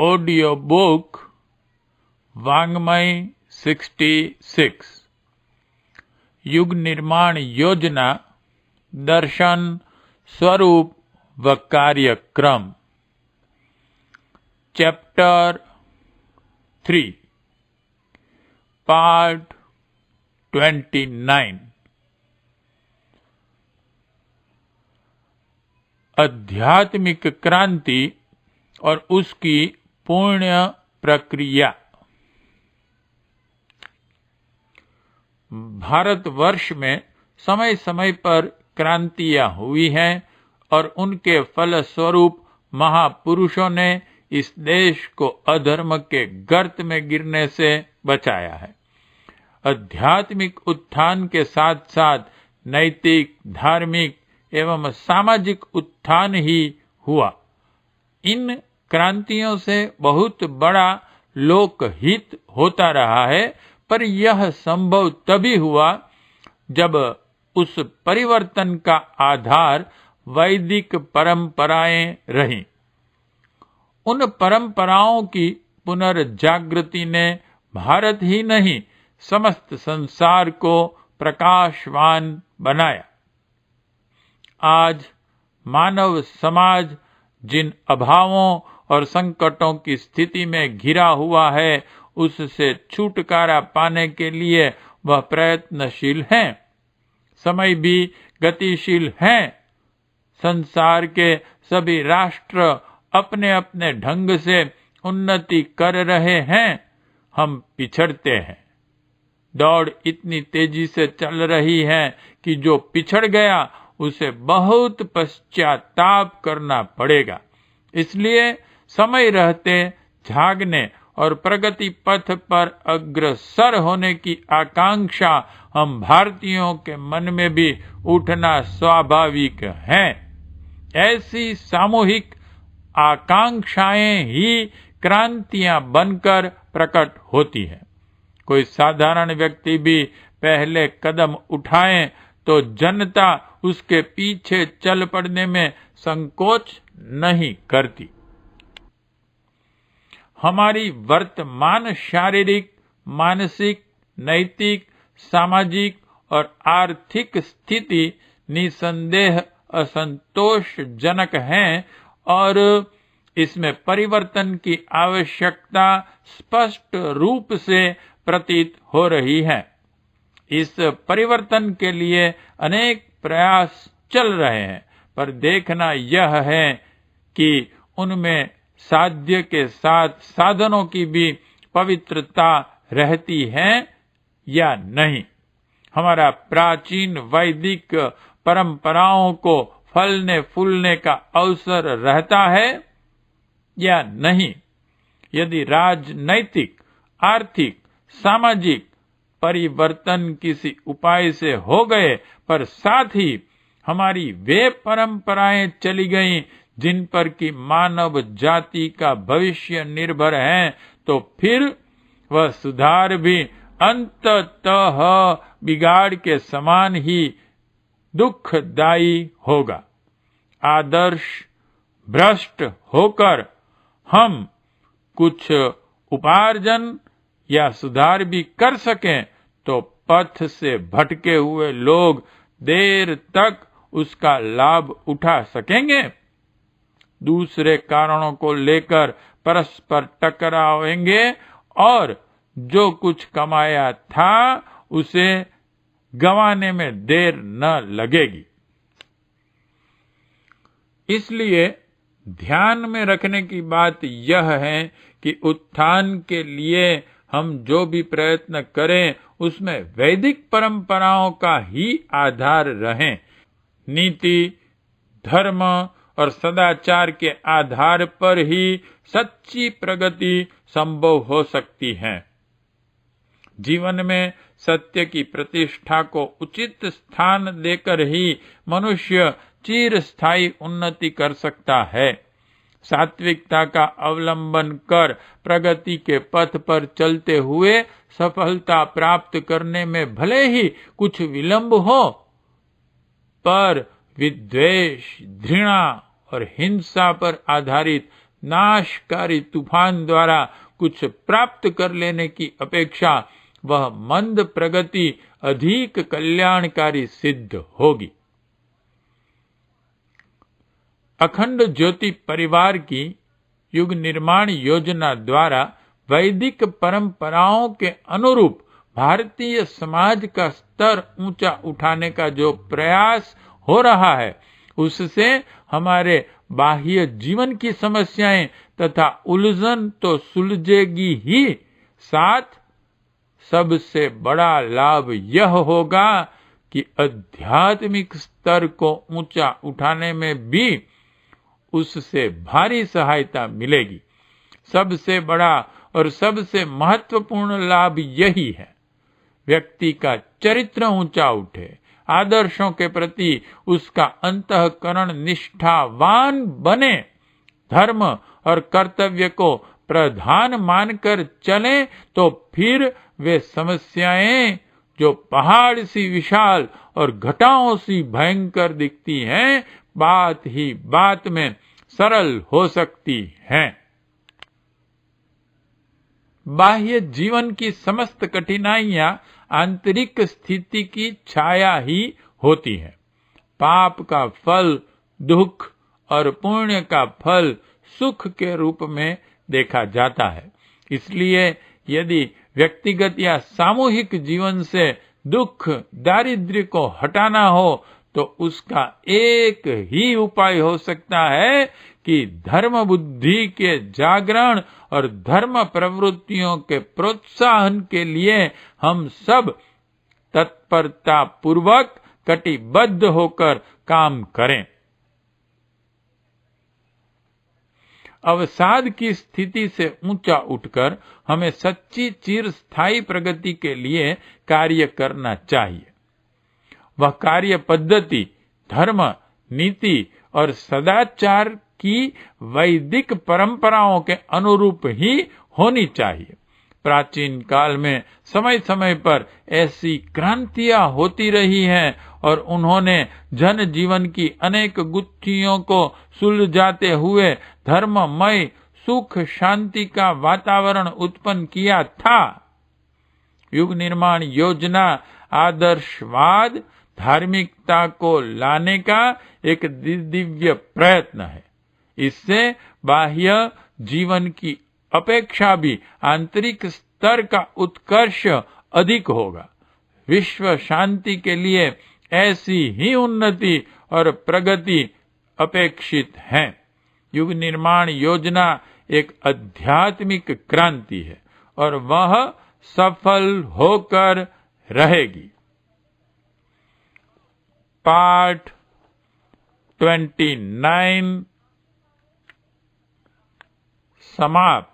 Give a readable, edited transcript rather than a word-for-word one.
Audio book वाङ्मय 66, युग निर्माण योजना, दर्शन, स्वरूप व कार्यक्रम, चैप्टर 3, पार्ट 29। आध्यात्मिक क्रांति और उसकी पूर्ण प्रक्रिया। भारतवर्ष में समय समय पर क्रांतियां हुई हैं और उनके फलस्वरूप महापुरुषों ने इस देश को अधर्म के गर्त में गिरने से बचाया है। आध्यात्मिक उत्थान के साथ साथ नैतिक, धार्मिक एवं सामाजिक उत्थान ही हुआ। इन क्रांतियों से बहुत बड़ा लोकहित होता रहा है, पर यह संभव तभी हुआ जब उस परिवर्तन का आधार वैदिक परंपराएं रहीं। उन परंपराओं की पुनर्जागृति ने भारत ही नहीं, समस्त संसार को प्रकाशवान बनाया। आज मानव समाज जिन अभावों और संकटों की स्थिति में घिरा हुआ है, उससे छुटकारा पाने के लिए वह प्रयत्नशील हैं। समय भी गतिशील हैं। संसार के सभी राष्ट्र अपने अपने ढंग से उन्नति कर रहे हैं। हम पिछड़ते हैं। दौड़ इतनी तेजी से चल रही है कि जो पिछड़ गया उसे बहुत पश्चाताप करना पड़ेगा। इसलिए समय रहते जागने और प्रगति पथ पर अग्रसर होने की आकांक्षा हम भारतीयों के मन में भी उठना स्वाभाविक है। ऐसी सामूहिक आकांक्षाएं ही क्रांतियां बनकर प्रकट होती हैं। कोई साधारण व्यक्ति भी पहले कदम उठाए तो जनता उसके पीछे चल पड़ने में संकोच नहीं करती। हमारी वर्तमान शारीरिक, मानसिक, नैतिक, सामाजिक और आर्थिक स्थिति निसंदेह असंतोषजनक है और इसमें परिवर्तन की आवश्यकता स्पष्ट रूप से प्रतीत हो रही है। इस परिवर्तन के लिए अनेक प्रयास चल रहे हैं, पर देखना यह है कि उनमें साध्य के साथ साधनों की भी पवित्रता रहती है या नहीं। हमारा प्राचीन वैदिक परंपराओं को फलने फूलने का अवसर रहता है या नहीं। यदि राजनैतिक, आर्थिक, सामाजिक परिवर्तन किसी उपाय से हो गए, पर साथ ही हमारी वे परंपराएं चली गईं जिन पर कि मानव जाति का भविष्य निर्भर है, तो फिर वह सुधार भी अंततः बिगाड़ के समान ही दुखदायी होगा। आदर्श भ्रष्ट होकर हम कुछ उपार्जन या सुधार भी कर सकें तो पथ से भटके हुए लोग देर तक उसका लाभ उठा सकेंगे। दूसरे कारणों को लेकर परस्पर टकराएंगे और जो कुछ कमाया था उसे गंवाने में देर न लगेगी। इसलिए ध्यान में रखने की बात यह है कि उत्थान के लिए हम जो भी प्रयत्न करें उसमें वैदिक परंपराओं का ही आधार रहे। नीति, धर्म और सदाचार के आधार पर ही सच्ची प्रगति संभव हो सकती है। जीवन में सत्य की प्रतिष्ठा को उचित स्थान देकर ही मनुष्य चिरस्थायी उन्नति कर सकता है। सात्विकता का अवलंबन कर प्रगति के पथ पर चलते हुए सफलता प्राप्त करने में भले ही कुछ विलंब हो, पर विद्वेष, घृणा और हिंसा पर आधारित नाशकारी तूफान द्वारा कुछ प्राप्त कर लेने की अपेक्षा वह मंद प्रगति अधिक कल्याणकारी सिद्ध होगी। अखंड ज्योति परिवार की युग निर्माण योजना द्वारा वैदिक परंपराओं के अनुरूप भारतीय समाज का स्तर ऊंचा उठाने का जो प्रयास हो रहा है, उससे हमारे बाह्य जीवन की समस्याएं तथा उलझन तो सुलझेगी ही, साथ सबसे बड़ा लाभ यह होगा कि आध्यात्मिक स्तर को ऊंचा उठाने में भी उससे भारी सहायता मिलेगी। सबसे बड़ा और सबसे महत्वपूर्ण लाभ यही है, व्यक्ति का चरित्र ऊंचा उठे, आदर्शों के प्रति उसका अंतःकरण निष्ठावान बने, धर्म और कर्तव्य को प्रधान मानकर चले, तो फिर वे समस्याएं जो पहाड़ सी विशाल और घटाओं सी भयंकर दिखती हैं, बात ही बात में सरल हो सकती हैं। बाह्य जीवन की समस्त कठिनाइयां आंतरिक स्थिति की छाया ही होती है। पाप का फल दुख और पुण्य का फल सुख के रूप में देखा जाता है। इसलिए यदि व्यक्तिगत या सामूहिक जीवन से दुख दारिद्र्य को हटाना हो, तो उसका एक ही उपाय हो सकता है कि धर्म बुद्धि के जागरण और धर्म प्रवृत्तियों के प्रोत्साहन के लिए हम सब तत्परता पूर्वक कटिबद्ध होकर काम करें। अवसाद की स्थिति से ऊंचा उठकर हमें सच्ची चिरस्थायी प्रगति के लिए कार्य करना चाहिए। वह कार्य पद्धति धर्म, नीति और सदाचार की वैदिक परंपराओं के अनुरूप ही होनी चाहिए। प्राचीन काल में समय समय पर ऐसी क्रांतियां होती रही हैं और उन्होंने जन जीवन की अनेक गुत्थियों को सुलझाते हुए धर्ममय सुख शांति का वातावरण उत्पन्न किया था। युग निर्माण योजना आदर्शवाद धार्मिकता को लाने का एक दिव्य प्रयत्न है। इससे बाह्य जीवन की अपेक्षा भी आंतरिक स्तर का उत्कर्ष अधिक होगा। विश्व शांति के लिए ऐसी ही उन्नति और प्रगति अपेक्षित है। युग निर्माण योजना एक आध्यात्मिक क्रांति है और वह सफल होकर रहेगी। पाठ 29 समाप्त।